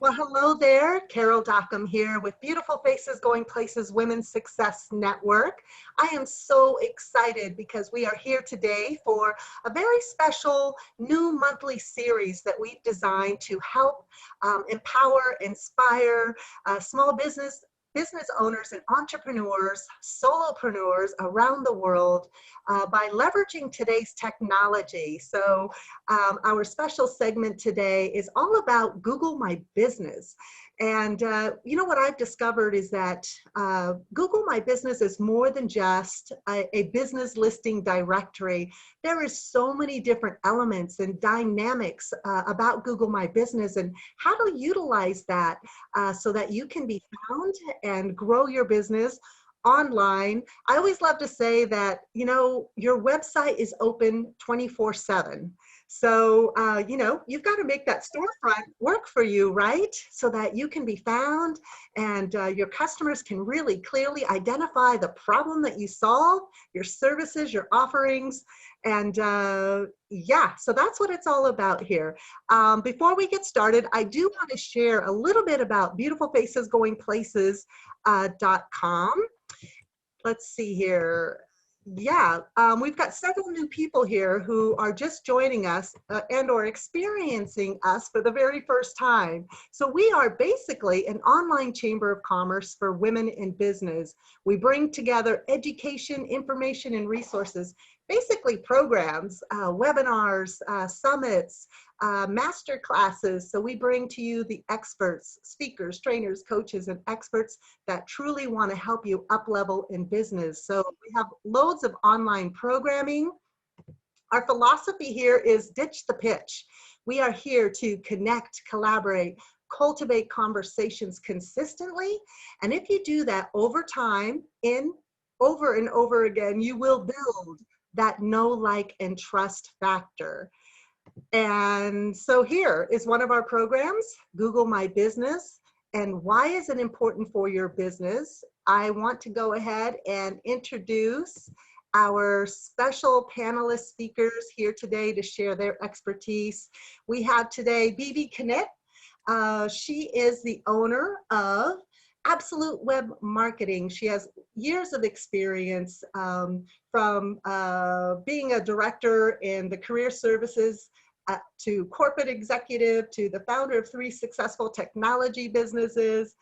Well, hello there. Carol Dockum here with Beautiful Faces Going Places Women's Success Network. I am so excited because we are here today for a very special new monthly series that we've designed to help empower, inspire small business owners and entrepreneurs, solopreneurs around the world by leveraging today's technology. So our special segment today is all about Google My Business. And you know what I've discovered is that Google My Business is more than just a business listing directory. There is so many different elements and dynamics about Google My Business and how to utilize that so that you can be found and grow your business online. I always love to say that, you know, your website is open 24/7. So, you know, you've got to make that storefront work for you, right? So that you can be found and your customers can really clearly identify the problem that you solve, your services, your offerings. And yeah, so that's what it's all about here. Before we get started, I do want to share a little bit about beautifulfacesgoingplaces.com. Let's see here. Yeah, we've got several new people here who are just joining us and or experiencing us for the very first time. So we are basically an online chamber of commerce for women in business. We bring together education, information, and resources, basically programs, webinars, summits, master classes. So we bring to you the experts, speakers, trainers, coaches, and experts that truly want to help you up level in business. So we have loads of online programming. Our philosophy here is ditch the pitch. We are here to connect, collaborate, cultivate conversations consistently. And if you do that over time, over and over again, you will build that know, like, and trust factor. And so here is one of our programs, Google My Business. And why is it important for your business? I want to go ahead and introduce our special panelist speakers here today to share their expertise. We have today Bebe Kinnett. She is the owner of Absolute Web Marketing. She has years of experience from being a director in the career services to corporate executive, to the founder of 3 successful technology businesses.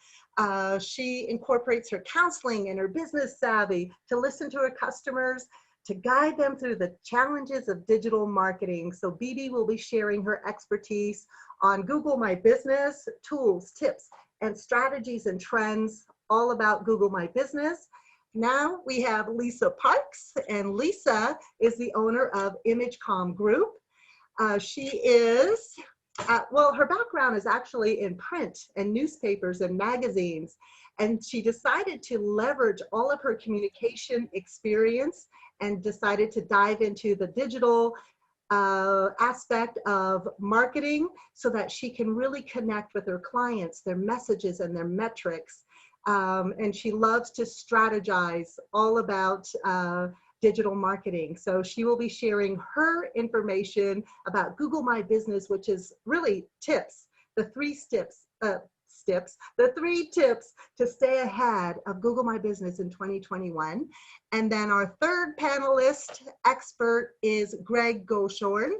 She incorporates her counseling and her business savvy to listen to her customers, to guide them through the challenges of digital marketing. So Bebe will be sharing her expertise on Google My Business, tools, tips, and strategies and trends all about Google My Business. Now we have Lisa Parks, and Lisa is the owner of ImageCom Group. She is, well, her background is actually in print and newspapers and magazines, and she decided to leverage all of her communication experience and decided to dive into the digital aspect of marketing so that she can really connect with her clients, their messages, and their metrics. And she loves to strategize all about digital marketing. So she will be sharing her information about Google My Business, which is really tips, the 3 tips to stay ahead of Google My Business in 2021. And then our third panelist expert is Greg Goshorn.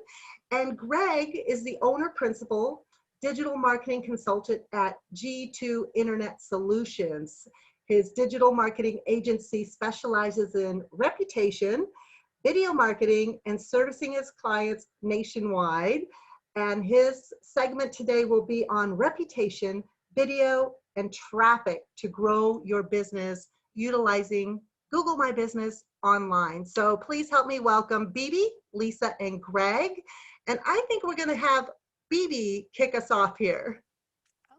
And Greg is the owner principal digital marketing consultant at G2 Internet Solutions. His digital marketing agency specializes in reputation, video marketing, and servicing his clients nationwide. And his segment today will be on reputation, video, and traffic to grow your business utilizing Google My Business online. So please help me welcome Bebe, Lisa, and Greg. And I think we're going to have Bebe kick us off here.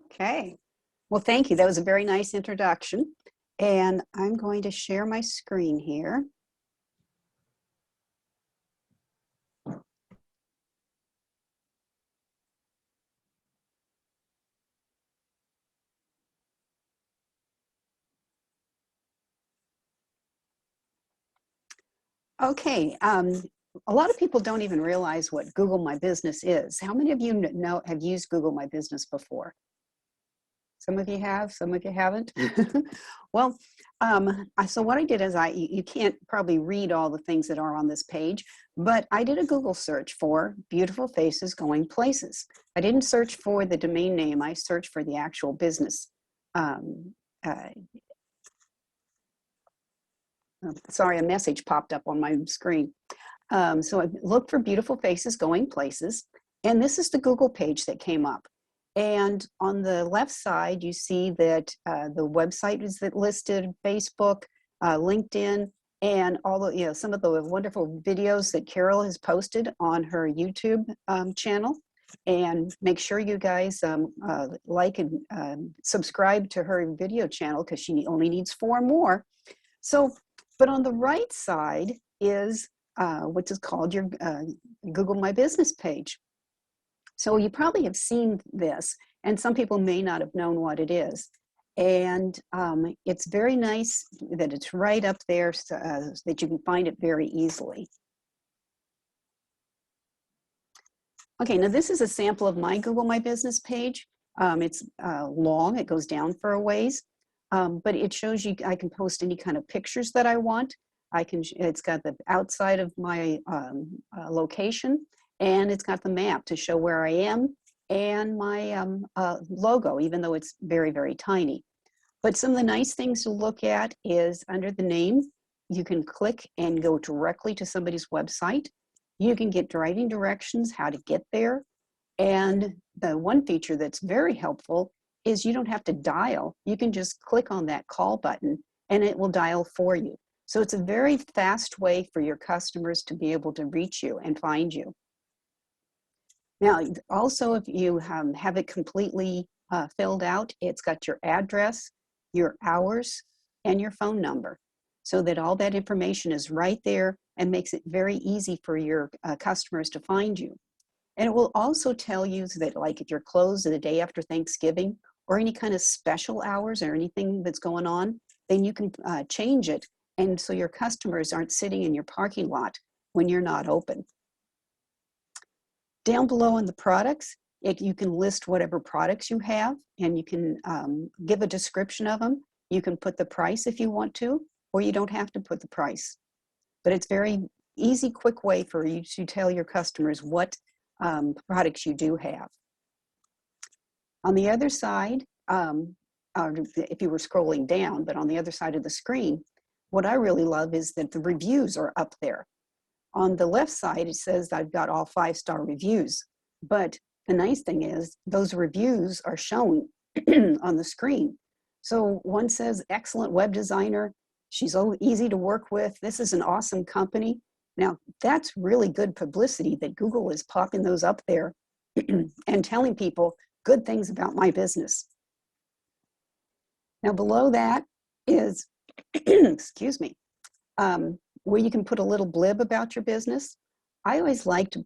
Okay. Well, thank you. That was a very nice introduction. And I'm going to share my screen here. Okay. A lot of people don't even realize what Google My Business is. How many of you have used Google My Business before? Some of you have, some of you haven't. Well, so what I did is you can't probably read all the things that are on this page, but I did a Google search for beautiful faces going places. I didn't search for the domain name, I searched for the actual business. Sorry, a message popped up on my screen. So I looked for beautiful faces going places, and this is the Google page that came up. And on the left side, you see that the website is listed, Facebook, LinkedIn, and all the, some of the wonderful videos that Carol has posted on her YouTube channel. And make sure you guys like and subscribe to her video channel, because she only needs 4 more. So, but on the right side is what is called your Google My Business page. So you probably have seen this, and some people may not have known what it is. And it's very nice that it's right up there so, that you can find it very easily. Okay, now this is a sample of my Google My Business page. It's long, it goes down for a ways, but it shows you I can post any kind of pictures that I want. It's got the outside of my location, and it's got the map to show where I am, and my logo, even though it's very, very tiny. But some of the nice things to look at is under the name, you can click and go directly to somebody's website. You can get driving directions, how to get there. And the one feature that's very helpful is you don't have to dial. You can just click on that call button and it will dial for you. So it's a very fast way for your customers to be able to reach you and find you. Now, also, if you have it completely filled out, it's got your address, your hours, and your phone number, so that all that information is right there and makes it very easy for your customers to find you. And it will also tell you that, like, if you're closed the day after Thanksgiving or any kind of special hours or anything that's going on, then you can change it. And so your customers aren't sitting in your parking lot when you're not open. Down below in the products, you can list whatever products you have, and you can give a description of them. You can put the price if you want to, or you don't have to put the price. But it's very easy, quick way for you to tell your customers what products you do have. On the other side, if you were scrolling down, but on the other side of the screen, what I really love is that the reviews are up there. On the left side, it says I've got all 5-star reviews, but the nice thing is those reviews are shown on the screen. So one says, excellent web designer. She's easy to work with. This is an awesome company. Now, that's really good publicity that Google is popping those up there and telling people good things about my business. Now, below that is, excuse me, where you can put a little blib about your business. I always like to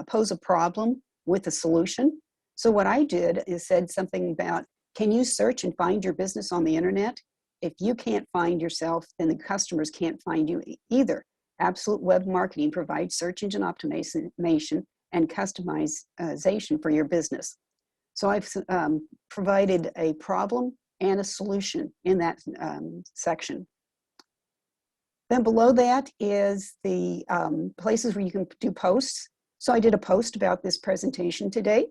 pose a problem with a solution. So what I did is said something about, can you search and find your business on the internet? If you can't find yourself, then the customers can't find you either. Absolute Web Marketing provides search engine optimization and customization for your business. So I've provided a problem and a solution in that section. Then below that is the places where you can do posts. So I did a post about this presentation today,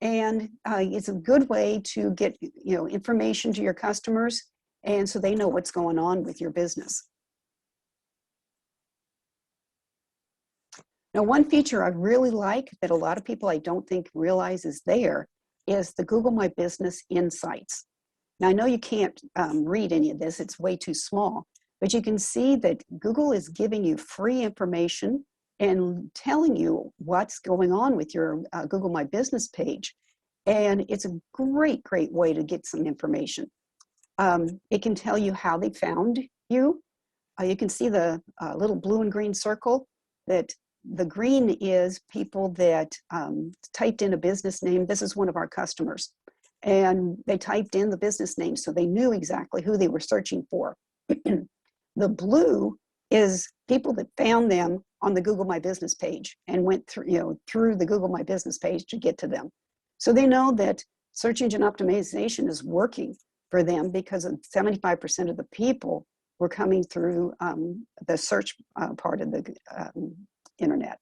and it's a good way to get information to your customers, and so they know what's going on with your business. Now, one feature I really like that a lot of people I don't think realize is there is the Google My Business Insights. Now, I know you can't read any of this, it's way too small, but you can see that Google is giving you free information and telling you what's going on with your Google My Business page. And it's a great, great way to get some information. It can tell you how they found you. You can see the little blue and green circle, that the green is people that typed in a business name. This is one of our customers. And they typed in the business name, so they knew exactly who they were searching for. The blue is people that found them on the Google My Business page and went through, through the Google My Business page to get to them. So they know that search engine optimization is working for them because 75% of the people were coming through the search part of the internet.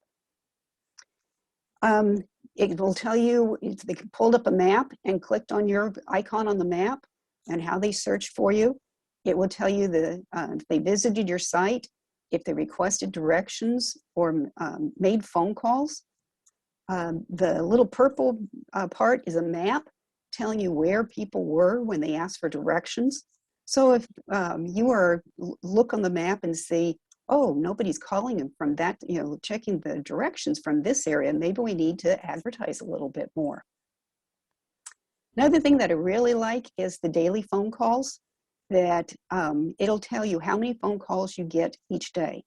It will tell you, if they pulled up a map and clicked on your icon on the map and how they searched for you. It will tell you if they visited your site, if they requested directions or made phone calls. The little purple part is a map telling you where people were when they asked for directions. So if you look on the map and see, oh, nobody's calling them from that, checking the directions from this area, maybe we need to advertise a little bit more. Another thing that I really like is the daily phone calls, that it'll tell you how many phone calls you get each day.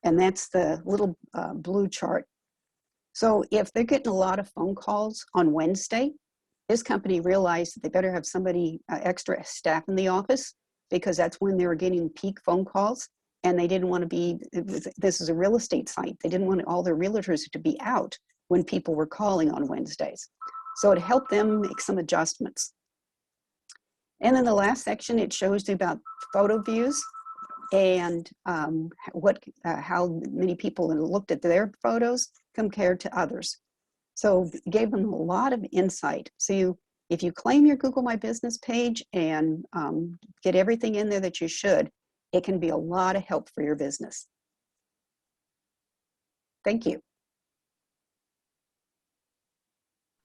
And that's the little blue chart. So if they're getting a lot of phone calls on Wednesday, this company realized that they better have somebody extra staff in the office, because that's when they were getting peak phone calls. And they didn't want to be, this is a real estate site, they didn't want all their realtors to be out when people were calling on Wednesdays. So it helped them make some adjustments. And then the last section, it shows you about photo views and how many people looked at their photos compared to others. So it gave them a lot of insight. So if you claim your Google My Business page and get everything in there that you should, it can be a lot of help for your business. Thank you.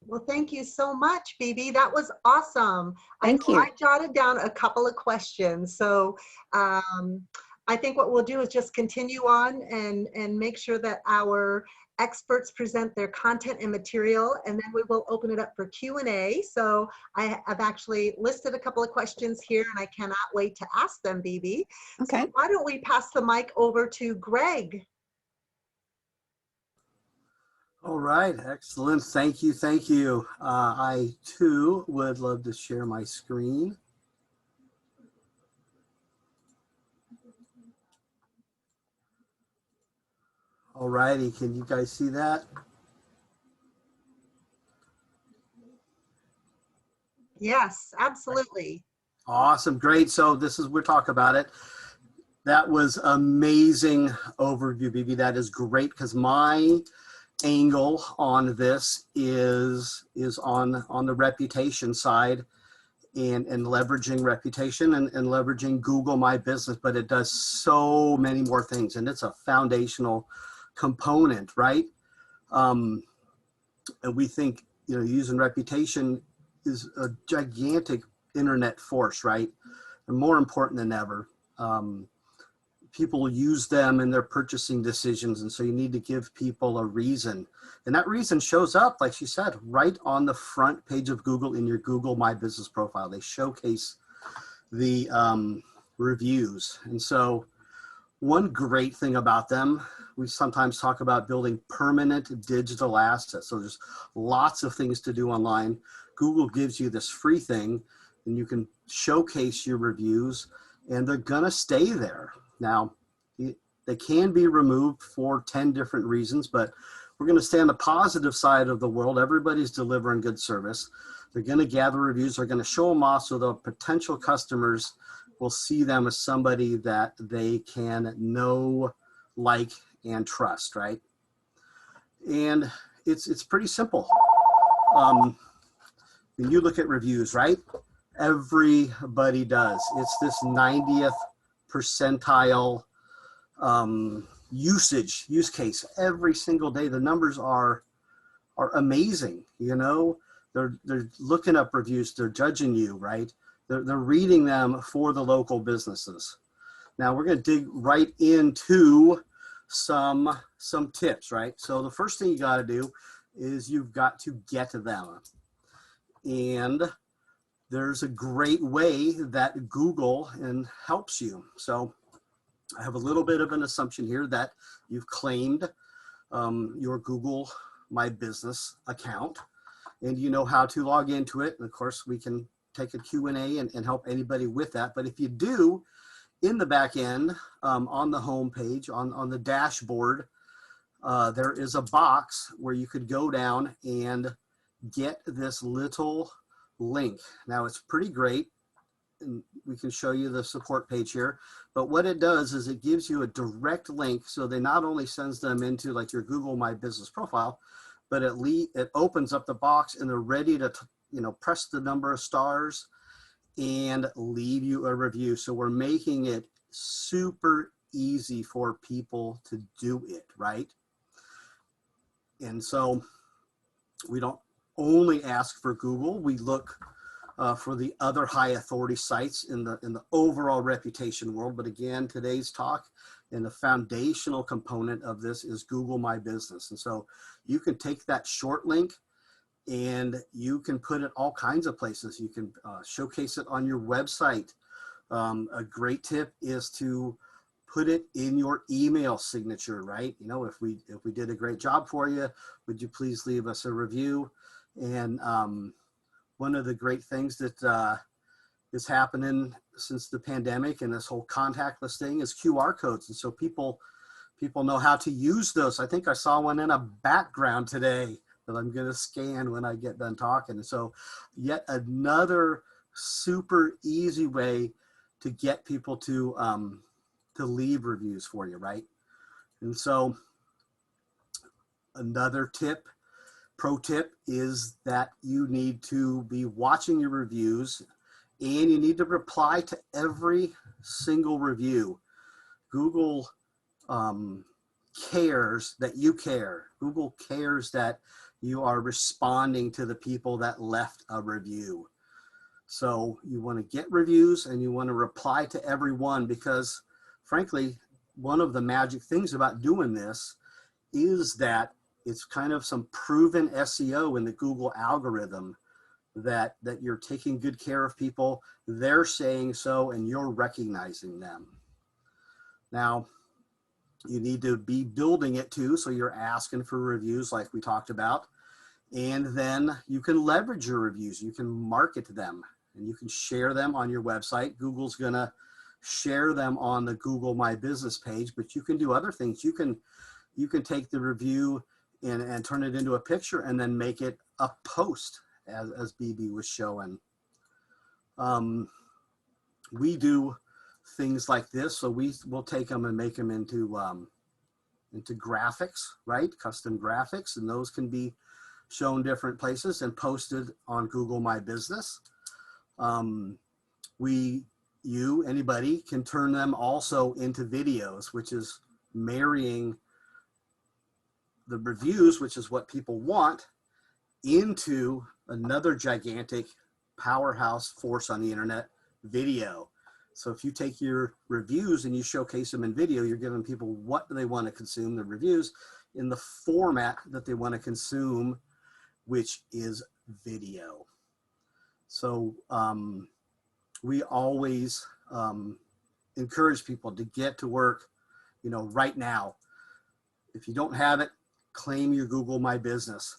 Well, thank you so much, Bebe. That was awesome. Thank you. I jotted down a couple of questions. So I think what we'll do is just continue on and make sure that our experts present their content and material, and then we will open it up for Q&A. So I've actually listed a couple of questions here, and I cannot wait to ask them, Bebe. Okay. So why don't we pass the mic over to Greg? All right, excellent. Thank you, thank you. I too would love to share my screen. All righty, can you guys see that? Yes, absolutely. Awesome, great. So this is, we're talking about it. That was amazing overview, Bebe. That is great, because my angle on this is on the reputation side and leveraging reputation and leveraging Google My Business, but it does so many more things, and it's a foundational component, right? And we think, using reputation is a gigantic internet force, right? And more important than ever. People use them in their purchasing decisions, and so you need to give people a reason. And that reason shows up, like she said, right on the front page of Google in your Google My Business profile. They showcase the reviews. And so one great thing about them, we sometimes talk about building permanent digital assets. So there's lots of things to do online. Google gives you this free thing, and you can showcase your reviews, and they're gonna stay there. Now, they can be removed for 10 different reasons, but we're going to stay on the positive side of the world. Everybody's delivering good service. They're going to gather reviews. They're going to show them off so the potential customers will see them as somebody that they can know, like, and trust, right? And it's pretty simple. When you look at reviews, right? Everybody does. It's this 90th percentile use case every single day. The numbers are amazing. They're looking up reviews, they're judging you, right? They're reading them for the local businesses. Now we're going to dig right into some tips, right? So the first thing you got to do is you've got to get them. And there's a great way that Google helps you. So I have a little bit of an assumption here that you've claimed your Google My Business account, and you know how to log into it. And of course, we can take a Q&A and help anybody with that. But if you do, in the back end, on the home page, on the dashboard, there is a box where you could go down and get this little link. Now it's pretty great, and we can show you the support page here, but what it does is it gives you a direct link. So they not only sends them into like your Google My Business profile, but it opens up the box and they're ready to, you know, press the number of stars and leave you a review. So we're making it super easy for people to do it, right? And so we don't only ask for Google, we look for the other high authority sites in the overall reputation world. But again, today's talk and the foundational component of this is Google My Business. And so you can take that short link and you can put it all kinds of places. You can showcase it on your website. A great tip is to put it in your email signature, right? You know, if we did a great job for you, would you please leave us a review? And one of the great things that is happening since the pandemic and this whole contactless thing is QR codes. And so people know how to use those. I think I saw one in a background today that I'm going to scan when I get done talking. And so yet another super easy way to get people to leave reviews for you, right? And so another tip, pro tip, is that you need to be watching your reviews and you need to reply to every single review. Google cares that you care. Google cares that you are responding to the people that left a review. So you want to get reviews and you want to reply to everyone, because frankly, one of the magic things about doing this is that it's kind of some proven SEO in the Google algorithm that you're taking good care of people, they're saying so, and you're recognizing them. Now, you need to be building it too, so you're asking for reviews like we talked about, and then you can leverage your reviews, you can market them, and you can share them on your website. Google's gonna share them on the Google My Business page, but you can do other things. You can take the review and turn it into a picture and then make it a post, as Bebe was showing. We do things like this, so we'll take them and make them into graphics, right? Custom graphics, and those can be shown different places and posted on Google My Business. Anybody can turn them also into videos, which is marrying the reviews, which is what people want, into another gigantic powerhouse force on the internet, video. So if you take your reviews and you showcase them in video, you're giving people what they want to consume, the reviews, in the format that they want to consume, which is video. So we always encourage people to get to work, you know, right now. If you don't have it, claim your Google My Business.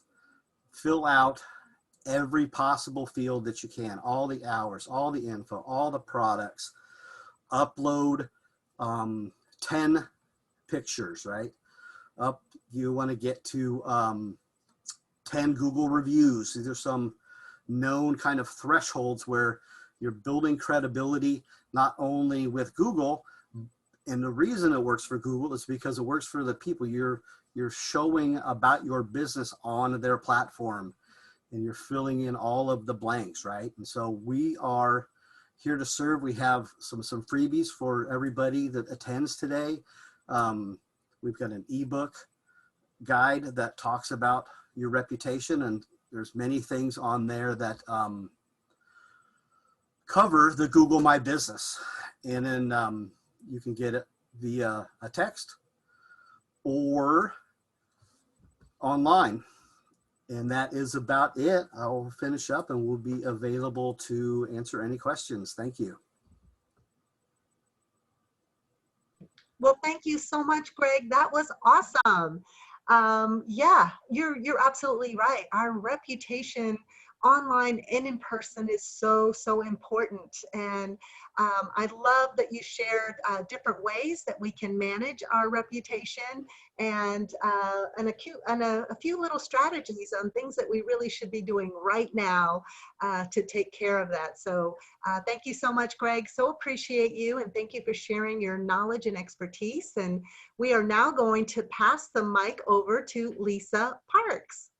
Fill out every possible field that you can, all the hours, all the info, all the products. Upload 10 pictures, right? You want to get to 10 Google reviews. These are some known kind of thresholds where you're building credibility, not only with Google, and the reason it works for Google is because it works for the people you're showing about your business on their platform, and you're filling in all of the blanks, right? And so we are here to serve. We have some freebies for everybody that attends today. We've got an ebook guide that talks about your reputation, and there's many things on there that cover the Google My Business. And then you can get it via a text or online. And that is about it. I'll finish up and we'll be available to answer any questions. Thank you. Well, thank you so much, Greg. That was awesome. Yeah, you're absolutely right. Our reputation online and in person is so, so important. And I love that you shared different ways that we can manage our reputation, and a few little strategies on things that we really should be doing right now to take care of that. So thank you so much, Greg. So appreciate you, and thank you for sharing your knowledge and expertise. And we are now going to pass the mic over to Lisa Parks.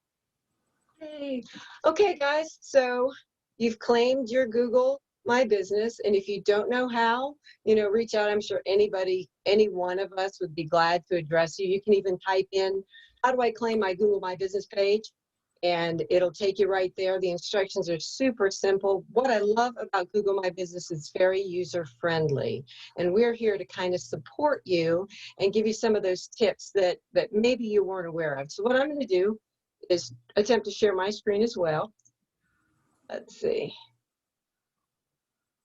Hey, okay, guys. So you've claimed your Google My Business, and if you don't know how, reach out. I'm sure anybody, any one of us would be glad to address you. You can even type in, how do I claim my Google My Business page? And it'll take you right there. The instructions are super simple. What I love about Google My Business is very user-friendly. And we're here to kind of support you and give you some of those tips that maybe you weren't aware of. So what I'm going to do is attempt to share my screen as well. Let's see.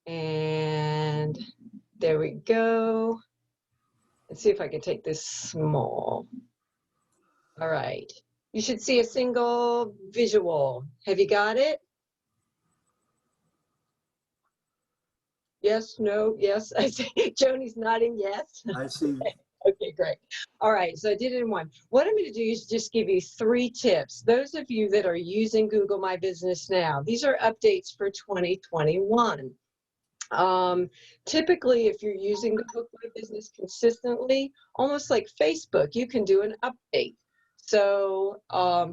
And there we go. Let's see if I can take this small. All right. You should see a single visual. Have you got it? Yes, no, yes. I see. Joni's nodding yes. I see. Okay, great. All right, so I did it in one. What I'm going to do is just give you 3 tips. Those of you that are using Google My Business now, these are updates for 2021. Typically, if you're using Google My Business consistently, almost like Facebook, you can do an update. So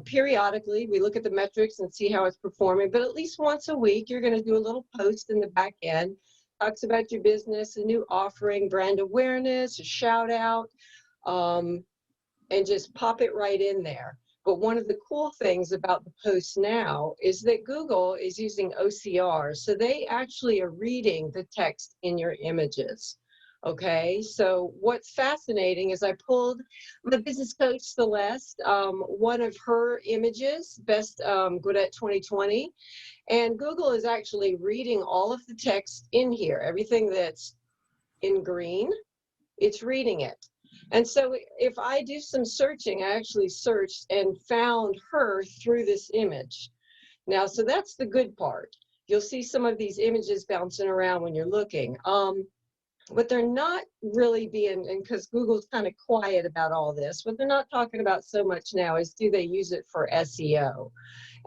periodically, we look at the metrics and see how it's performing, but at least once a week, you're going to do a little post in the back end. Talks about your business, a new offering, brand awareness, a shout out, and just pop it right in there. But one of the cool things about the posts now is that Google is using OCR, so they actually are reading the text in your images. Okay, so what's fascinating is I pulled my business coach Celeste, one of her images, Best Gwinnett 2020, and Google is actually reading all of the text in here, everything that's in green, it's reading it. And so if I do some searching, I actually searched and found her through this image. Now, so that's the good part. You'll see some of these images bouncing around when you're looking. What they're not really being, and because Google's kind of quiet about all this, what they're not talking about so much now is, do they use it for SEO?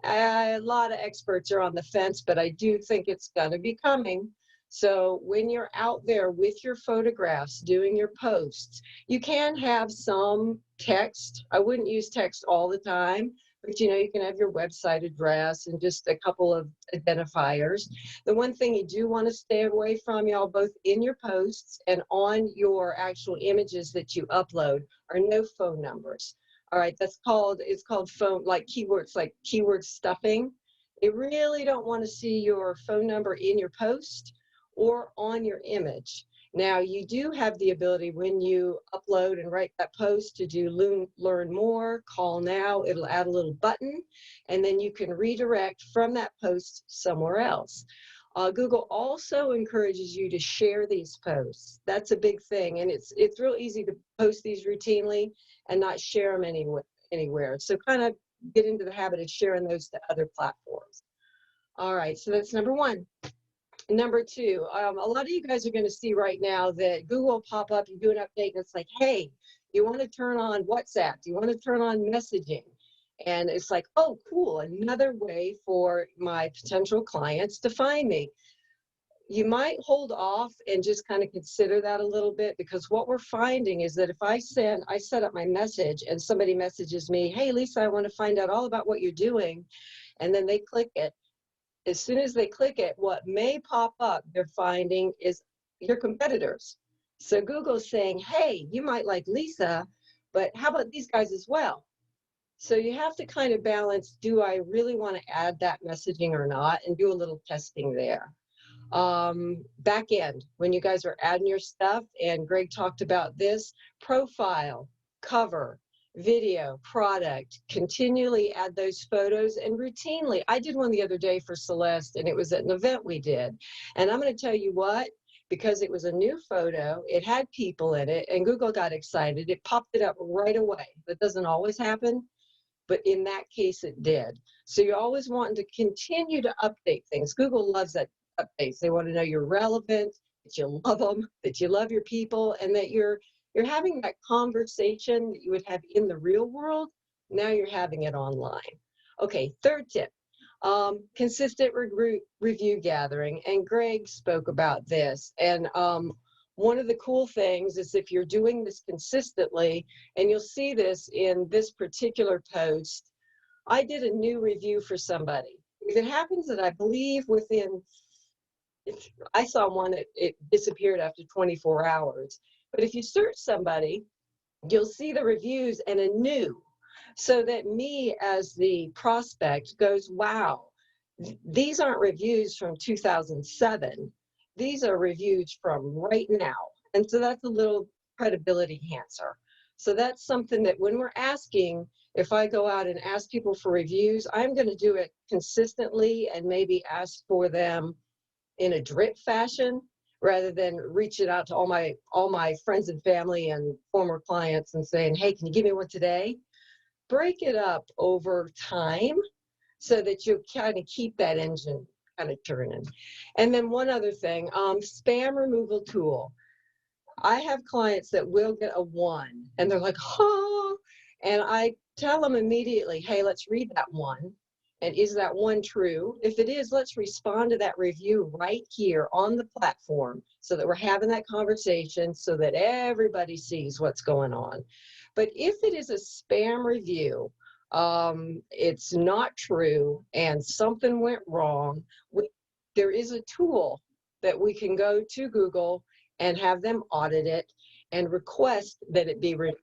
A lot of experts are on the fence, but I do think it's going to be coming. So when you're out there with your photographs, doing your posts, you can have some text. I wouldn't use text all the time, but you can have your website address and just a couple of identifiers. The one thing you do want to stay away from, y'all, both in your posts and on your actual images that you upload, are no phone numbers. All right, it's called phone, like keyword stuffing. You really don't want to see your phone number in your post or on your image. Now, you do have the ability when you upload and write that post to do learn more, call now. It'll add a little button, and then you can redirect from that post somewhere else. Google also encourages you to share these posts. That's a big thing, and it's real easy to post these routinely and not share them anywhere. So kind of get into the habit of sharing those to other platforms. All right, so that's number 1. Number 2, a lot of you guys are going to see right now that Google will pop up, you do an update, and it's like, hey, you want to turn on WhatsApp? Do you want to turn on messaging? And it's like, oh, cool, another way for my potential clients to find me. You might hold off and just kind of consider that a little bit, because what we're finding is that if I set up my message and somebody messages me, hey, Lisa, I want to find out all about what you're doing, and then they click it. As soon as they click it, what may pop up, they're finding, is your competitors. So Google's saying, hey, you might like Lisa, but how about these guys as well? So you have to kind of balance, do I really want to add that messaging or not, and do a little testing there. Back end, when you guys are adding your stuff, and Greg talked about this, profile, cover, video, product, continually add those photos, and routinely. I did one the other day for Celeste, and it was at an event we did. And I'm going to tell you what, because it was a new photo, it had people in it, and Google got excited. It popped it up right away. That doesn't always happen, but in that case it did. So you're always wanting to continue to update things. Google loves that updates. They want to know you're relevant, that you love them, that you love your people, and that you're having that conversation that you would have in the real world. Now you're having it online. Okay, third tip, consistent review gathering. And Greg spoke about this. And one of the cool things is if you're doing this consistently, and you'll see this in this particular post, I did a new review for somebody. If it happens that I believe I saw one that it disappeared after 24 hours. But if you search somebody, you'll see the reviews and a new, so that me as the prospect goes, wow, these aren't reviews from 2007. These are reviews from right now. And so that's a little credibility enhancer. So that's something that when we're asking, if I go out and ask people for reviews, I'm going to do it consistently and maybe ask for them in a drip fashion, rather than reaching out to all my friends and family and former clients and saying, hey, can you give me one today? Break it up over time so that you kind of keep that engine kind of turning. And then one other thing, spam removal tool. I have clients that will get a 1 and they're like, oh, and I tell them immediately, hey, let's read that 1. And is that 1 true? If it is, let's respond to that review right here on the platform so that we're having that conversation so that everybody sees what's going on. But if it is a spam review, it's not true and something went wrong, there is a tool that we can go to Google and have them audit it and request that it be removed.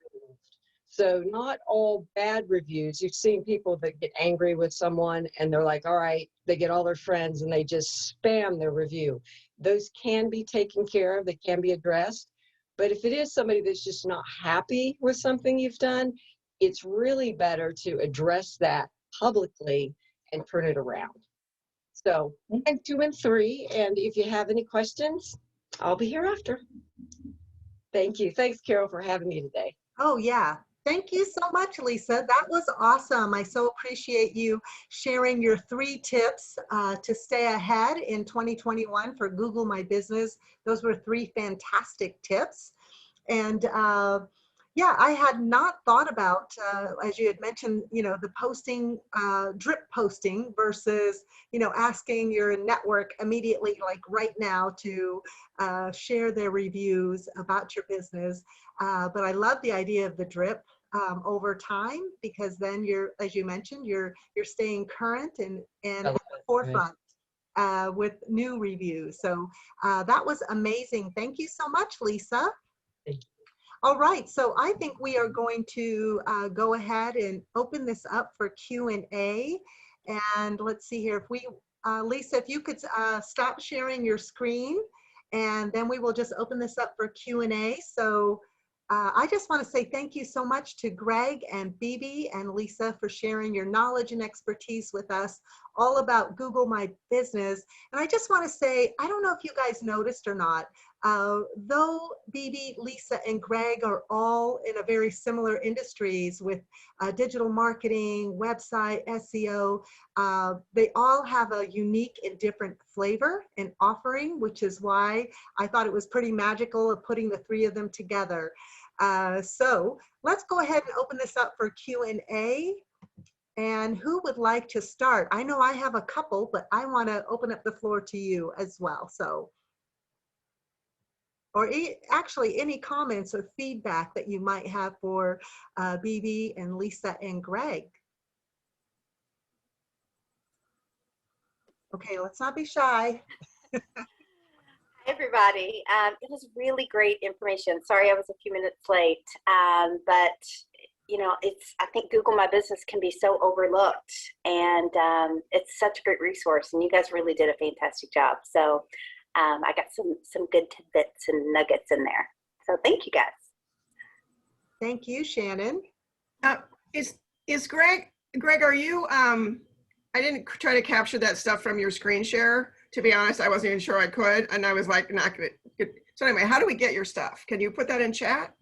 So not all bad reviews. You've seen people that get angry with someone and they're like, all right, they get all their friends and they just spam their review. Those can be taken care of. They can be addressed. But if it is somebody that's just not happy with something you've done, it's really better to address that publicly and turn it around. So 1, 2, and 3. And if you have any questions, I'll be here after. Thank you. Thanks, Carol, for having me today. Oh, yeah. Thank you so much, Lisa. That was awesome. I so appreciate you sharing your 3 tips to stay ahead in 2021 for Google My Business. Those were 3 fantastic tips. And yeah, I had not thought about, as you had mentioned, the posting, drip posting versus, asking your network immediately, like right now, to share their reviews about your business. But I love the idea of the drip over time, because then as you mentioned, you're staying current and at the forefront with new reviews. So that was amazing. Thank you so much, Lisa. Thank you. All right, so I think we are going to go ahead and open this up for Q&A. And let's see here, if we, Lisa, if you could stop sharing your screen, and then we will just open this up for Q&A. So I just want to say thank you so much to Greg and Bebe and Lisa for sharing your knowledge and expertise with us all about Google My Business. And I just want to say, I don't know if you guys noticed or not, though Bebe, Lisa, and Greg are all in a very similar industries with digital marketing, website, SEO, they all have a unique and different flavor and offering, which is why I thought it was pretty magical of putting the 3 of them together. So let's go ahead and open this up for Q&A. And who would like to start? I know I have a couple, but I want to open up the floor to you as well. So, or actually any comments or feedback that you might have for Bebe and Lisa and Greg. Okay, let's not be shy. Hi, everybody. It was really great information. Sorry I was a few minutes late, but I think Google My Business can be so overlooked, and it's such a great resource, and you guys really did a fantastic job. So I got some good tidbits and nuggets in there. So thank you, guys. Thank you, Shannon. Is Greg, are you, I didn't try to capture that stuff from your screen share. To be honest, I wasn't even sure I could. And I was like, not gonna. So anyway, how do we get your stuff? Can you put that in chat?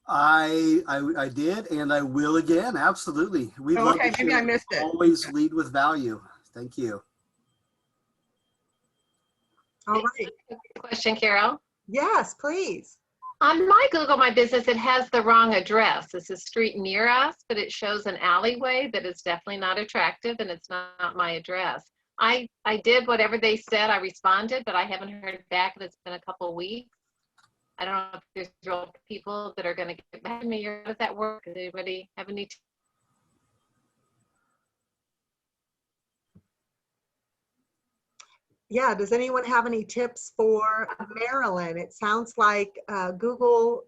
I did, and I will again. Absolutely. We'd love Okay, to maybe I share. missed it. Always lead with value. Thank you. All right. Question, Carol. Yes, please. On my Google My Business, it has the wrong address. It's a street near us, but it shows an alleyway that is definitely not attractive, and it's not my address. I did whatever they said. I responded, but I haven't heard back, and it's been a couple of weeks. I don't know if there's real people that are going to get back to me, or how does that work? Does anybody have any? Yeah, does anyone have any tips for Marilyn? It sounds like Google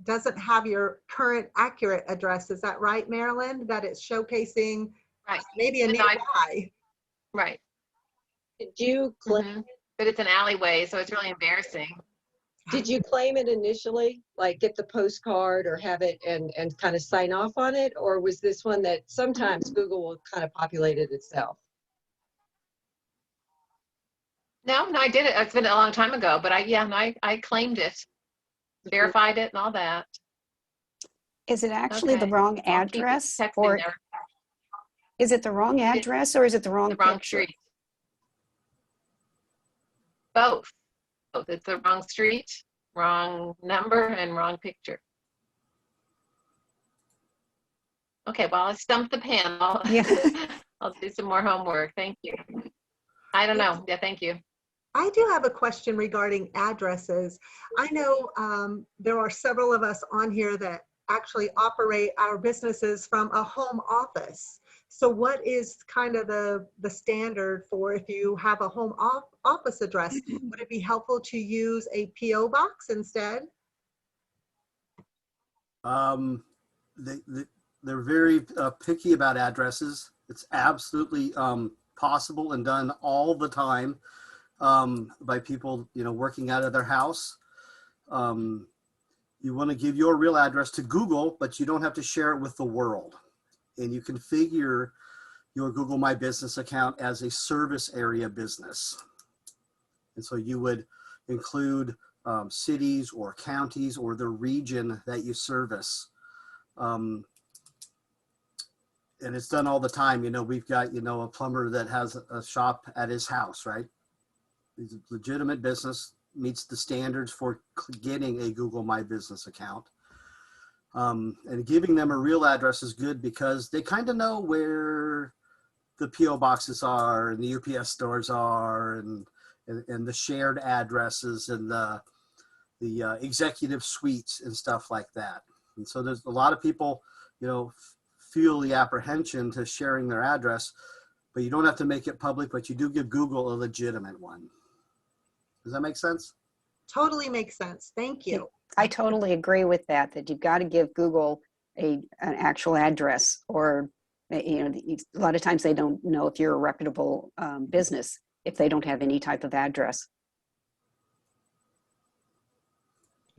doesn't have your current accurate address. Is that right, Marilyn? That it's showcasing Right. maybe a No, nearby. Right. Did you claim, Mhm. But it's an alleyway, so it's really embarrassing. did you claim it initially? Like get the postcard or have it and kind of sign off on it? Or was this one that sometimes Google will kind of populate it itself? No, I did it. It's been a long time ago, but I claimed it, verified it and all that. Is it actually the Okay. wrong I'll keep address, texting or there. is it the wrong address, or is it the wrong The wrong picture? street. Both. It's the wrong street, wrong number, and wrong picture. Okay, well, I stumped the panel. Yeah. I'll do some more homework. Thank you. I don't know. Yeah, thank you. I do have a question regarding addresses. I know there are several of us on here that actually operate our businesses from a home office. So what is kind of the standard for if you have a home office address? Would it be helpful to use a PO box instead? They're very picky about addresses. It's absolutely possible and done all the time by people, working out of their house. You want to give your real address to Google, but you don't have to share it with the world. And you configure your Google My Business account as a service area business. And so you would include cities or counties or the region that you service. And it's done all the time. We've got, a plumber that has a shop at his house, right? It's a legitimate business, meets the standards for getting a Google My Business account. And giving them a real address is good because they kind of know where the PO boxes are and the UPS stores are and the shared addresses and the executive suites and stuff like that. And so there's a lot of people, feel the apprehension to sharing their address, but you don't have to make it public, but you do give Google a legitimate one. Does that make sense? Totally makes sense. Thank you. I totally agree with that you've got to give Google an actual address, or a lot of times they don't know if you're a reputable business if they don't have any type of address.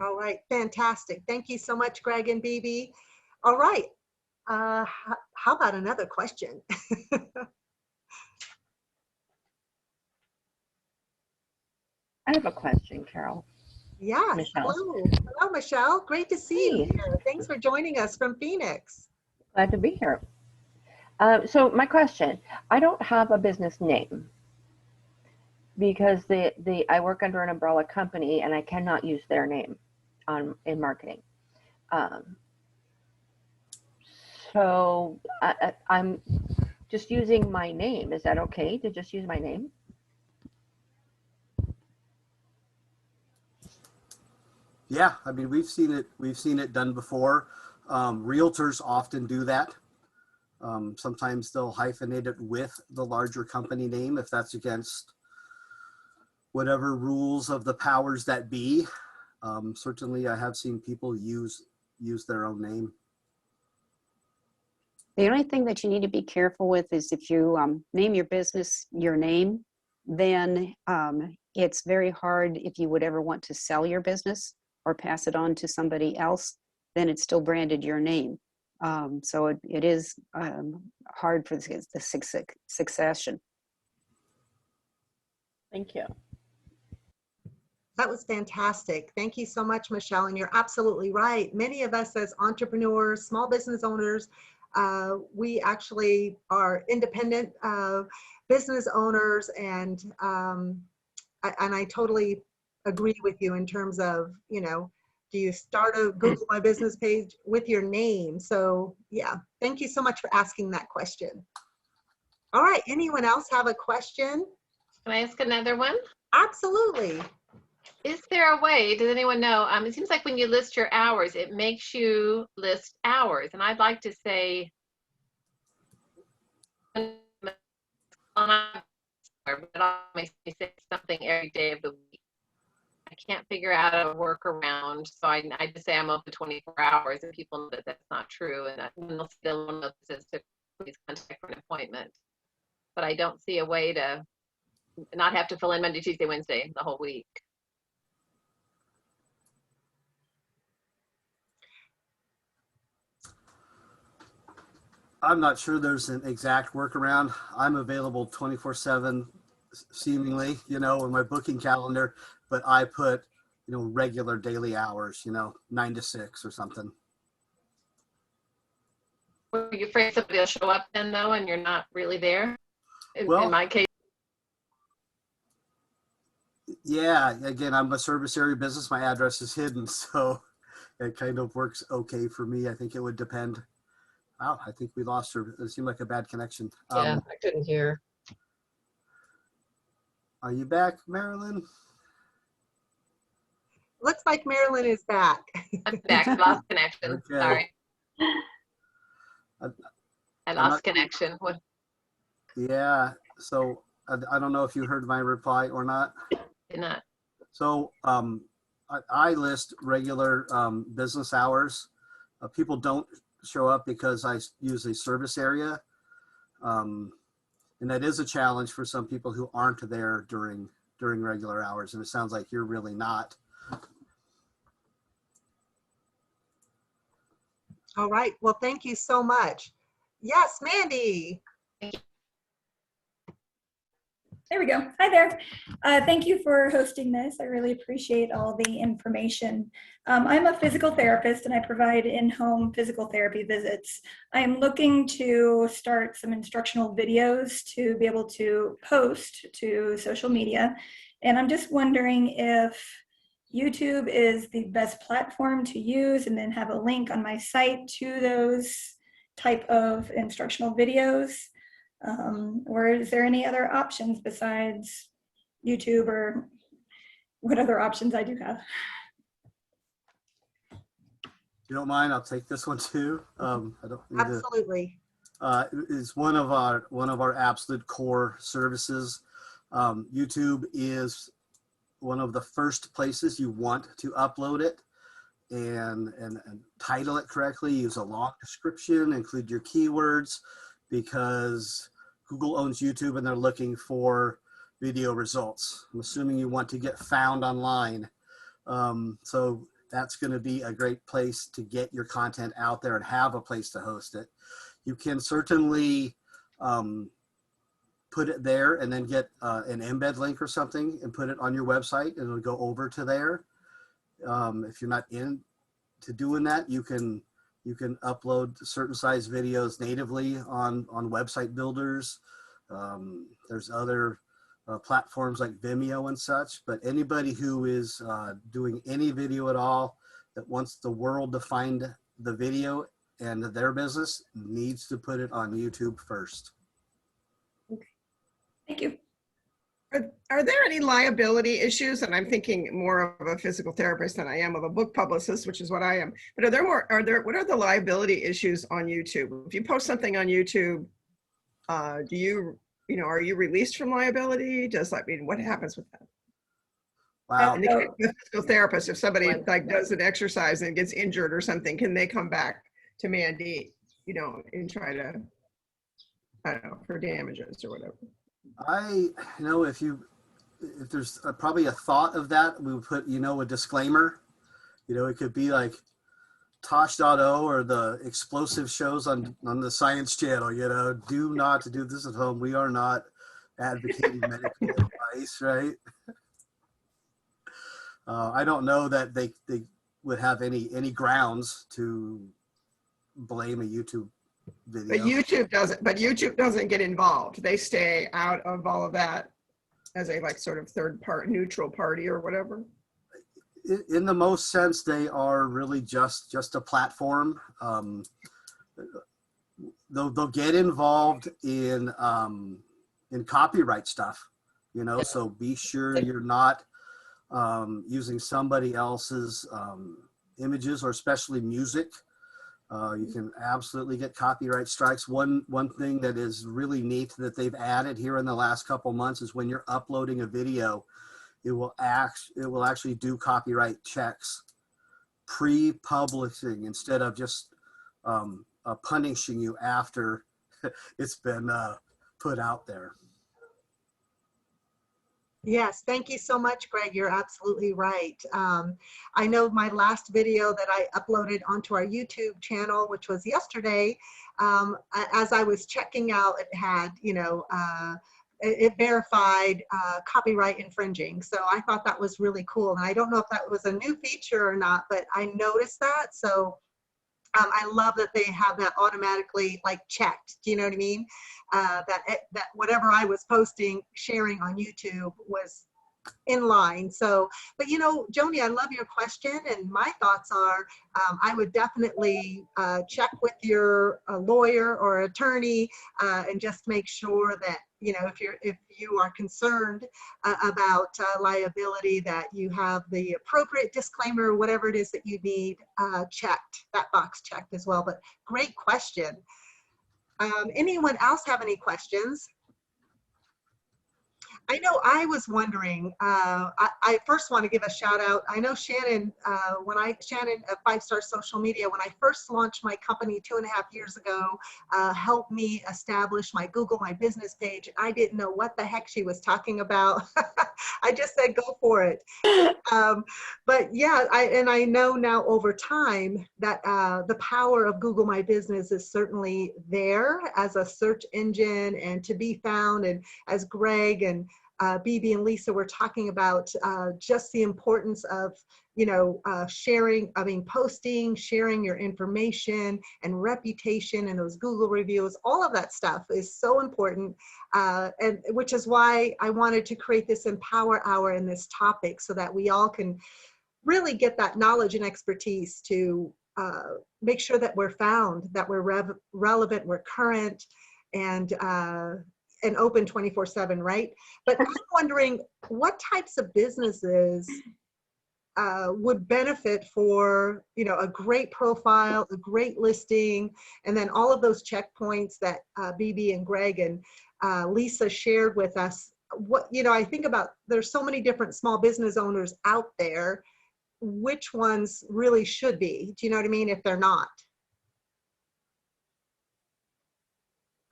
All right, fantastic. Thank you so much, Greg and Bebe. All right, how about another question? I have a question, Carol. Yeah, Michelle. Hello, Michelle. Great to see you Hey. here. Thanks for joining us from Phoenix. Glad to be here. So my question, I don't have a business name because I work under an umbrella company and I cannot use their name in marketing. So I'm just using my name. Is that okay to just use my name? Yeah, I mean, we've seen it done before. Realtors often do that. Sometimes they'll hyphenate it with the larger company name if that's against whatever rules of the powers that be. Certainly, I have seen people use their own name. The only thing that you need to be careful with is if you name your business your name, then it's very hard if you would ever want to sell your business or pass it on to somebody else, then it's still branded your name. So it is hard for the succession. Thank you. That was fantastic. Thank you so much, Michelle. And you're absolutely right. Many of us as entrepreneurs, small business owners, we actually are independent business owners, and I totally agree with you in terms of, do you start a Google My Business page with your name? So yeah, thank you so much for asking that question. All right, anyone else have a question? Can I ask another one? Absolutely. Is there a way, does anyone know, it seems like when you list your hours, it makes you list hours. And I'd like to say, but it makes me say something every day of the week. I can't figure out a workaround. So I just say I'm open 24 hours, and people know that that's not true. And that when they'll see the little note that says to please contact for an appointment. But I don't see a way to not have to fill in Monday, Tuesday, Wednesday, the whole week. I'm not sure there's an exact workaround. I'm available 24/7, seemingly, in my booking calendar, but I put, regular daily hours, 9 to 6 or something. Were you afraid somebody will show up then, though, and you're not really there? In my case. Yeah, again, I'm a service area business. My address is hidden, so it kind of works okay for me. I think it would depend. Wow, I think we lost her. It seemed like a bad connection. Yeah, I couldn't hear. Are you back, Marilyn? Looks like Marilyn is back. I'm back. I lost connection. Okay. Sorry. I lost not, connection. What? Yeah, so I don't know if you heard my reply or not. Did not. So I list regular business hours. People don't show up because I use a service area. And that is a challenge for some people who aren't there during regular hours. And it sounds like you're really not. All right. Well, thank you so much. Yes, Mandy. There we go. Hi there. Thank you for hosting this. I really appreciate all the information. I'm a physical therapist and I provide in-home physical therapy visits. I am looking to start some instructional videos to be able to post to social media. And I'm just wondering if YouTube is the best platform to use, and then have a link on my site to those type of instructional videos. Or is there any other options besides YouTube, or what other options I do have? If you don't mind, I'll take this one too. I don't need Absolutely. It's one of our absolute core services. YouTube is one of the first places you want to upload it and title it correctly. Use a long description, include your keywords, because Google owns YouTube and they're looking for video results. I'm assuming you want to get found online. So that's going to be a great place to get your content out there and have a place to host it. You can certainly put it there and then get an embed link or something and put it on your website, and it'll go over to there. If you're not into doing that, you can upload certain size videos natively on website builders. There's other platforms like Vimeo and such, but anybody who is doing any video at all that wants the world to find the video and their business needs to put it on YouTube first. Okay. Thank you. Are there any liability issues? And I'm thinking more of a physical therapist than I am of a book publicist, which is what I am. But what are the liability issues on YouTube? If you post something on YouTube, are you released from liability? What happens with that? Wow. And the physical therapist, if somebody like does an exercise and gets injured or something, can they come back to Mandy, and try to, I don't know, for damages or whatever? If there's probably a thought of that, we would put, a disclaimer. It could be like Tosh.0 or the explosive shows on the Science Channel, do not do this at home. We are not advocating medical advice, right? I don't know that they would have any grounds to blame a YouTube But video. YouTube doesn't get involved. They stay out of all of that as a like sort of neutral party or whatever. In the most sense, they are really just a platform. They'll get involved in copyright stuff, you know, so be sure you're not using somebody else's images, or especially music. You can absolutely get copyright strikes. One thing that is really neat that they've added here in the last couple months is when you're uploading a video, it will actually do copyright checks pre-publishing instead of just punishing you after it's been put out there. Yes, thank you so much, Greg. You're absolutely right. I know my last video that I uploaded onto our YouTube channel, which was yesterday, as I was checking out, it had, you know, it verified copyright infringing. So I thought that was really cool. And I don't know if that was a new feature or not, but I noticed that. So I love that they have that automatically like checked. Do you know what I mean? That whatever I was posting, sharing on YouTube was in line. So, but you know, Joni, I love your question, and my thoughts are, I would definitely check with your lawyer or attorney and just make sure that, you know, if you are concerned about liability, that you have the appropriate disclaimer, whatever it is that you need checked, that box checked as well. But great question. Anyone else have any questions? I know I was wondering, I first want to give a shout out. I know Shannon, Shannon at 5 Star Social Media, when I first launched my company 2.5 years ago, helped me establish my Google My Business page. I didn't know what the heck she was talking about. I just said, go for it. But yeah, I know now over time that the power of Google My Business is certainly there as a search engine and to be found. And as Greg and Bebe and Lisa were talking about, just the importance of, you know, posting, sharing your information and reputation and those Google reviews, all of that stuff is so important. And which is why I wanted to create this Empower Hour in this topic, so that we all can really get that knowledge and expertise to make sure that we're found, that we're relevant, we're current, and open 24/7, right? But I'm wondering what types of businesses would benefit for, you know, a great profile, a great listing, and then all of those checkpoints that Bebe and Greg and Lisa shared with us. What, you know, I think about, there's so many different small business owners out there. Which ones really should be? Do you know what I mean? If they're not.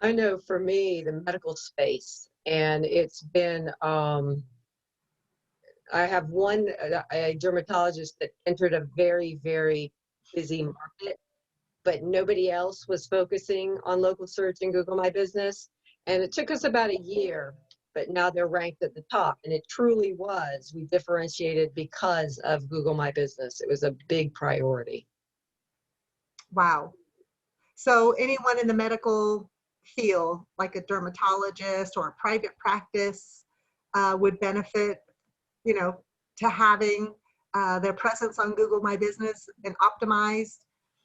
I know for me, the medical space, and it's been, I have a dermatologist that entered a very, very busy market, but nobody else was focusing on local search and Google My Business. And it took us about a year, but now they're ranked at the top. And it truly was, we differentiated because of Google My Business. It was a big priority. Wow. So anyone in the medical field, like a dermatologist or a private practice, would benefit, you know, to having their presence on Google My Business and optimized.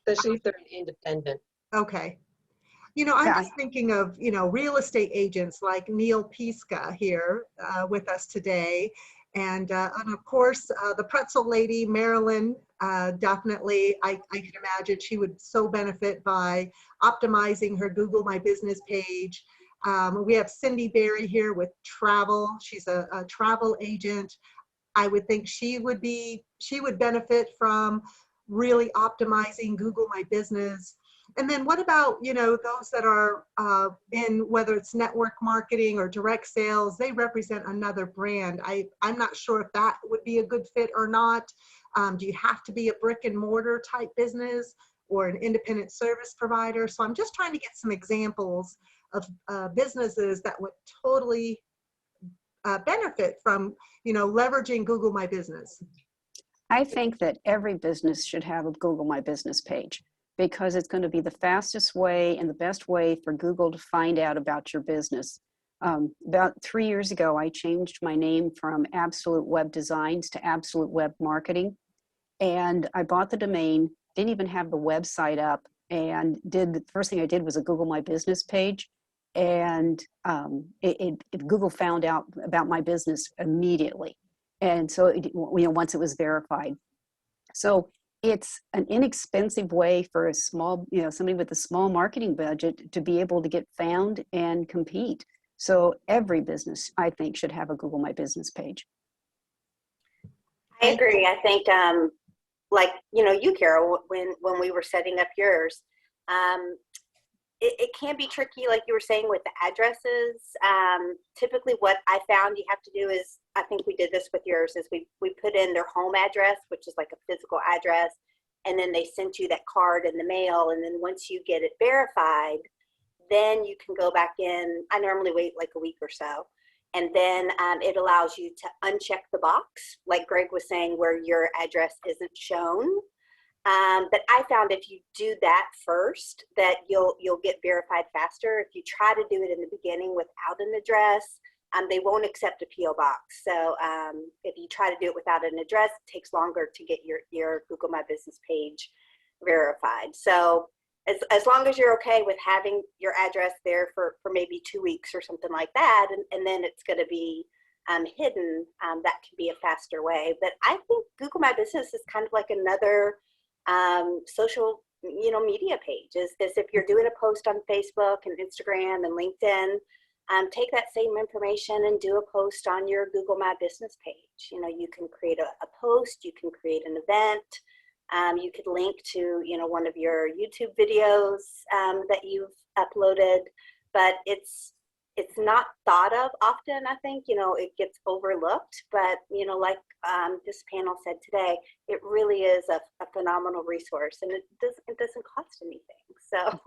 Especially if they're an independent. Okay. You know, I'm just thinking of, you know, real estate agents like Neil Piska here with us today. And of course, the pretzel lady, Marilyn, definitely, I can imagine she would so benefit by optimizing her Google My Business page. We have Cindy Berry here with travel. She's a travel agent. I would think she would benefit from really optimizing Google My Business. And then what about, you know, those that are in, whether it's network marketing or direct sales, they represent another brand. I'm not sure if that would be a good fit or not. Do you have to be a brick and mortar type business or an independent service provider? So I'm just trying to get some examples of businesses that would totally benefit from, you know, leveraging Google My Business. I think that every business should have a Google My Business page because it's going to be the fastest way and the best way for Google to find out about your business. About 3 years ago, I changed my name from Absolute Web Designs to Absolute Web Marketing. And I bought the domain, didn't even have the website up, and the first thing I did was a Google My Business page. And Google found out about my business immediately. And so, once it was verified. So it's an inexpensive way for a small, somebody with a small marketing budget to be able to get found and compete. So every business, I think, should have a Google My Business page. I agree. I think, like, you, Carol, when we were setting up yours, it can be tricky, like you were saying, with the addresses. Typically what I found you have to do is, I think we did this with yours, is we put in their home address, which is like a physical address, and then they sent you that card in the mail. And then once you get it verified, then you can go back in. I normally wait like a week or so. And then it allows you to uncheck the box, like Greg was saying, where your address isn't shown. But I found if you do that first, that you'll get verified faster. If you try to do it in the beginning without an address, they won't accept a PO box. So if you try to do it without an address, it takes longer to get your Google My Business page verified. So as long as you're okay with having your address there for maybe 2 weeks or something like that, and then it's going to be hidden, that can be a faster way. But I think Google My Business is kind of like another social media page. Is if you're doing a post on Facebook and Instagram and LinkedIn, take that same information and do a post on your Google My Business page. You can create a post, you can create an event. You could link to, one of your YouTube videos that you've uploaded, but it's not thought of often. I think, it gets overlooked, but, like this panel said today, it really is a phenomenal resource, and it doesn't cost anything. So.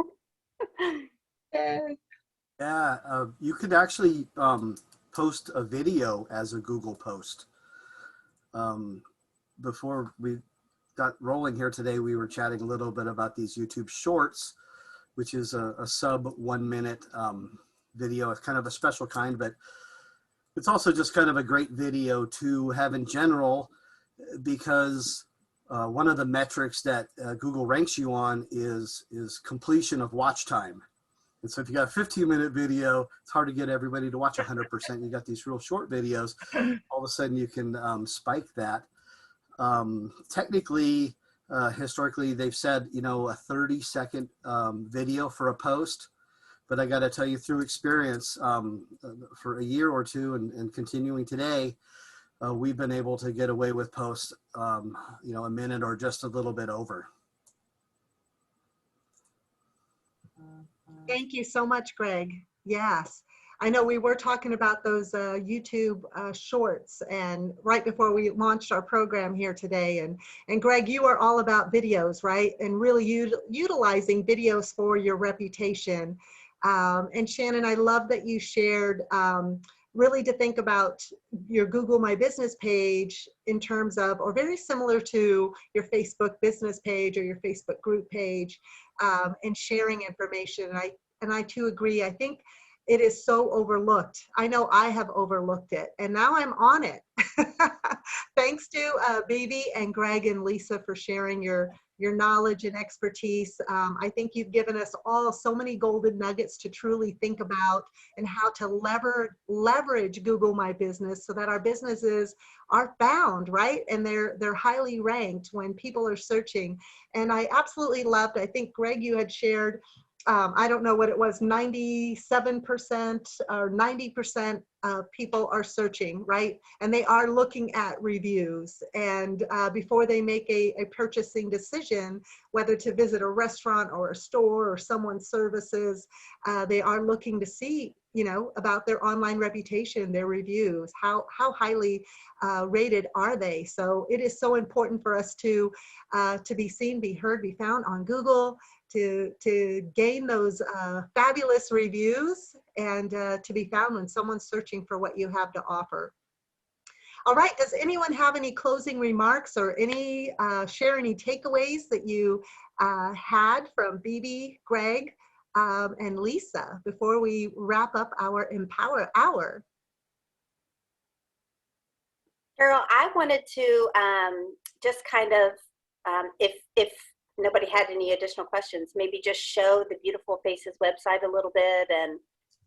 Yeah, you could actually post a video as a Google post. Before we got rolling here today, we were chatting a little bit about these YouTube Shorts, which is a sub 1 minute video. It's kind of a special kind, but it's also just kind of a great video to have in general, because one of the metrics that Google ranks you on is completion of watch time. And so if you got a 15-minute video, it's hard to get everybody to watch 100%. You got these real short videos, all of a sudden you can spike that. Technically, historically, they've said, a 30-second video for a post. But I got to tell you, through experience, for a year or two and continuing today, we've been able to get away with posts, a minute or just a little bit over. Thank you so much, Greg. Yes. I know we were talking about those YouTube shorts, and right before we launched our program here today, and Greg, you are all about videos, right? And really utilizing videos for your reputation. And Shannon, I love that you shared really to think about your Google My Business page in terms of, or very similar to your Facebook business page or your Facebook group page, and sharing information. And I too agree. I think it is so overlooked. I know I have overlooked it, and now I'm on it. Thanks to Bebe and Greg and Lisa for sharing your knowledge and expertise. I think you've given us all so many golden nuggets to truly think about, and how to leverage Google My Business so that our businesses are found, right? And they're highly ranked when people are searching. And I absolutely loved, I think Greg, you had shared, I don't know what it was, 97% or 90% of people are searching, right? And they are looking at reviews. And before they make a purchasing decision, whether to visit a restaurant or a store or someone's services, they are looking to see, about their online reputation, their reviews, how highly rated are they? So it is so important for us to be seen, be heard, be found on Google, to gain those fabulous reviews, and to be found when someone's searching for what you have to offer. All right, does anyone have any closing remarks or any share any takeaways that you had from Bebe, Greg, and Lisa before we wrap up our Empower Hour? Carol, I wanted to just kind of, if nobody had any additional questions, maybe just show the Beautiful Faces website a little bit. And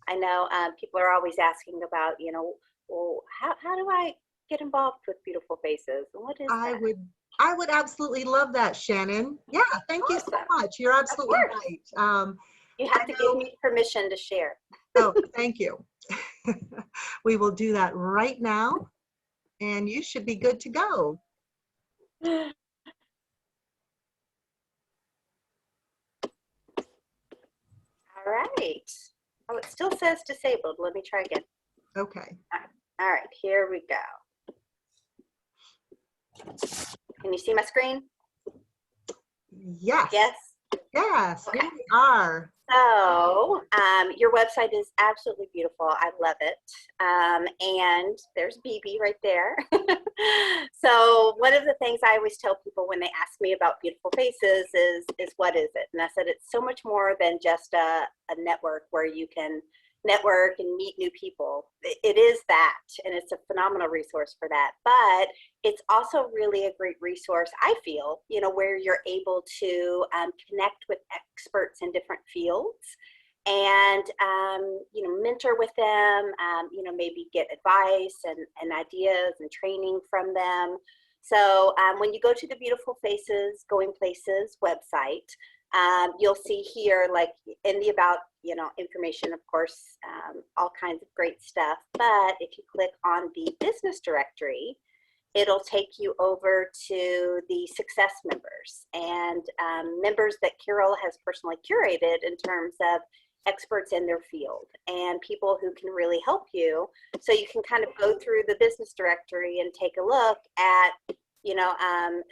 I know people are always asking about, you know, well, how do I get involved with Beautiful Faces? What is I that? I would absolutely love that, Shannon. Yeah, thank you so Awesome. much. You're absolutely course. right. You have to give me permission to share. Oh, thank you. We will do that right now, and you should be good to go. All right. Oh, it still says disabled. Let me try again. Okay. All right, here we go. Can you see my screen? Yes. Yes. Yes, Okay. here we are. So your website is absolutely beautiful. I love it. And there's Bebe right there. So one of the things I always tell people when they ask me about Beautiful Faces is what is it? And I said, it's so much more than just a network where you can network and meet new people. It is that, and it's a phenomenal resource for that. But it's also really a great resource, I feel, you know, where you're able to connect with experts in different fields and, you know, mentor with them, you know, maybe get advice and ideas and training from them. So when you go to the Beautiful Faces Going Places website, you'll see here, like in the about, you know, information, of course, all kinds of great stuff. But if you click on the business directory, it'll take you over to the success members and members that Carol has personally curated in terms of experts in their field and people who can really help you. So you can kind of go through the business directory and take a look at, you know,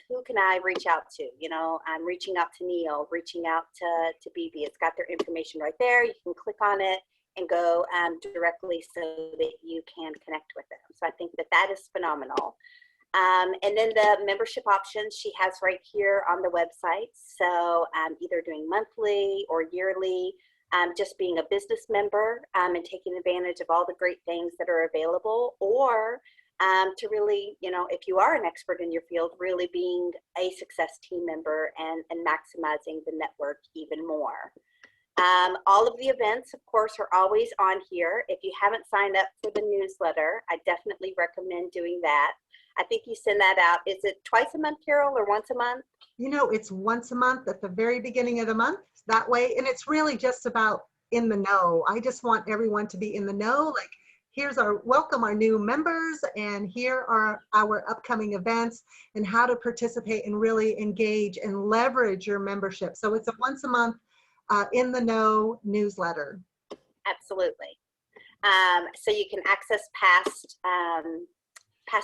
who can I reach out to? You know, I'm reaching out to Neil, reaching out to Bebe. It's got their information right there. You can click on it and go directly so that you can connect with them. So I think that that is phenomenal. And then the membership options she has right here on the website. So either doing monthly or yearly, just being a business member and taking advantage of all the great things that are available, or to really, you know, if you are an expert in your field, really being a success team member and maximizing the network even more. All of the events, of course, are always on here. If you haven't signed up for the newsletter, I definitely recommend doing that. I think you send that out. Is it twice a month, Carol, or once a month? You know, it's once a month at the very beginning of the month, that way. And it's really just about in the know. I just want everyone to be in the know. Like, here's our welcome, our new members, and here are our upcoming events and how to participate and really engage and leverage your membership. So it's a once a month in the know newsletter. Absolutely. So you can access past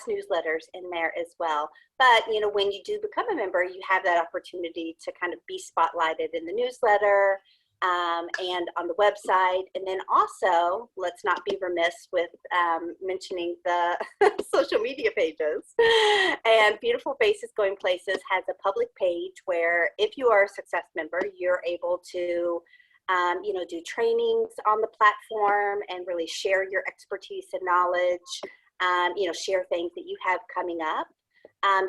newsletters in there as well. But, you know, when you do become a member, you have that opportunity to kind of be spotlighted in the newsletter and on the website. And then also, let's not be remiss with mentioning the social media pages. And Beautiful Faces Going Places has a public page where if you are a success member, you're able to you know, do trainings on the platform and really share your expertise and knowledge. You know, share things that you have coming up.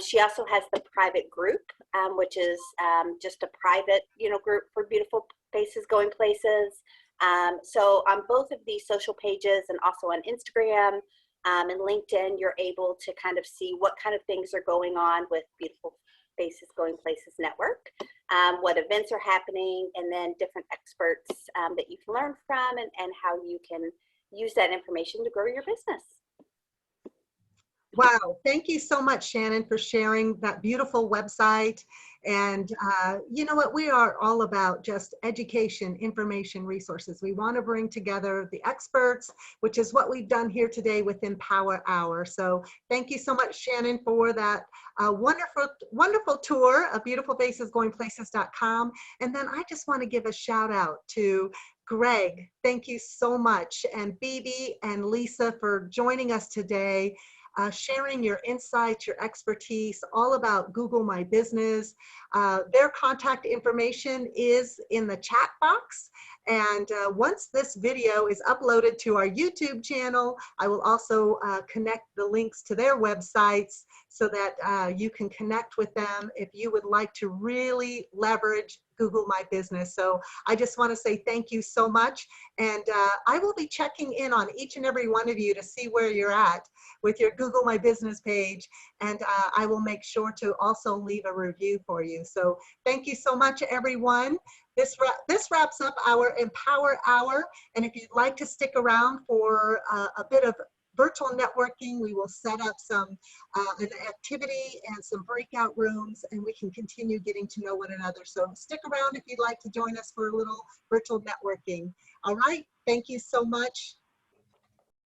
She also has the private group, which is just a private, you know, group for Beautiful Faces Going Places. So on both of these social pages and also on Instagram and LinkedIn, you're able to kind of see what kind of things are going on with Beautiful Faces Going Places Network, what events are happening, and then different experts that you can learn from and how you can use that information to grow your business. Wow, thank you so much, Shannon, for sharing that beautiful website. And you know what, we are all about just education, information, resources. We want to bring together the experts, which is what we've done here today with Empower Hour. So thank you so much, Shannon, for that wonderful tour of beautifulfacesgoingplaces.com. And then I just want to give a shout out to Greg. Thank you so much. And Bebe and Lisa for joining us today. sharing your insights, your expertise, all about Google My Business. Their contact information is in the chat box. And once this video is uploaded to our YouTube channel, I will also connect the links to their websites so that you can connect with them if you would like to really leverage Google My Business. So I just want to say thank you so much. And I will be checking in on each and every one of you to see where you're at with your Google My Business page. And I will make sure to also leave a review for you. So thank you so much, everyone. This wraps up our Empower Hour. And if you'd like to stick around for a bit of virtual networking, we will set up some an activity and some breakout rooms, and we can continue getting to know one another. So stick around if you'd like to join us for a little virtual networking. All right, thank you so much.